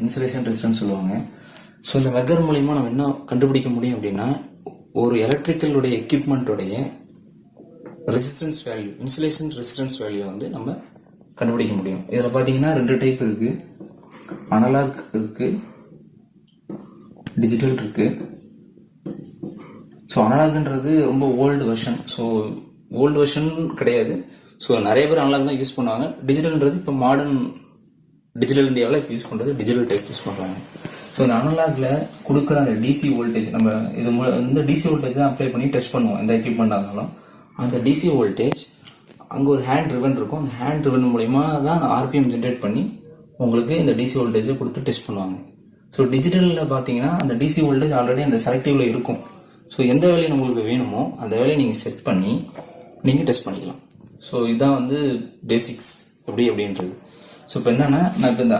Insulation resistance சொல்லுவாங்க. So இந்த method மூலிமா நம்ம என்ன கண்டுபிடிக்க முடியும் அப்படின்னா, ஒரு எலக்ட்ரிக்கலுடைய எக்யூப்மெண்ட்டோடைய resistance value, insulation resistance value வந்து நம்ம கண்டுபிடிக்க முடியும். இதில் பார்த்தீங்கன்னா 2 டைப் இருக்கு. அனலாக் இருக்கு, டிஜிட்டல் இருக்கு. ஸோ அனலாக்ன்றது ரொம்ப old version. So old version கிடையாது. ஸோ நிறைய பேர் அனலாக் தான் யூஸ் பண்ணுவாங்க. டிஜிட்டல்ன்றது இப்போ மாடர்ன் டிஜிட்டல் இந்தியாவில் இப்போ யூஸ் பண்ணுறது டிஜிட்டல் டைப் யூஸ் பண்ணுறாங்க. ஸோ இந்த அனலாக்ல கொடுக்குற அந்த டிசி வோல்டேஜ், நம்ம இந்த டிசி வோல்டேஜ் தான் அப்ளை பண்ணி டெஸ்ட் பண்ணுவோம். எந்த எக்யூப்மெண்ட் ஆனாலும் அந்த டிசி வோல்டேஜ் அங்கே ஒரு ஹேண்ட் ரிவன் இருக்கும். அந்த ஹேண்ட் ரிவன் மூலிமா தான் ஆர்பிஎம் ஜென்ரேட் பண்ணி உங்களுக்கு இந்த டிசி வோல்டேஜை கொடுத்து டெஸ்ட் பண்ணுவாங்க. ஸோ டிஜிட்டலில் பார்த்தீங்கன்னா அந்த டிசி வோல்டேஜ் ஆல்ரெடி அந்த செலக்டிவ்ல இருக்கும். ஸோ எந்த வேலையை உங்களுக்கு வேணுமோ அந்த வேலையை நீங்கள் செட் பண்ணி நீங்கள் டெஸ்ட் பண்ணிக்கலாம். ஸோ இதுதான் வந்து பேசிக்ஸ் எப்படி அப்படின்றது. ஸோ இப்போ என்னன்னா, நான் இப்போ இந்த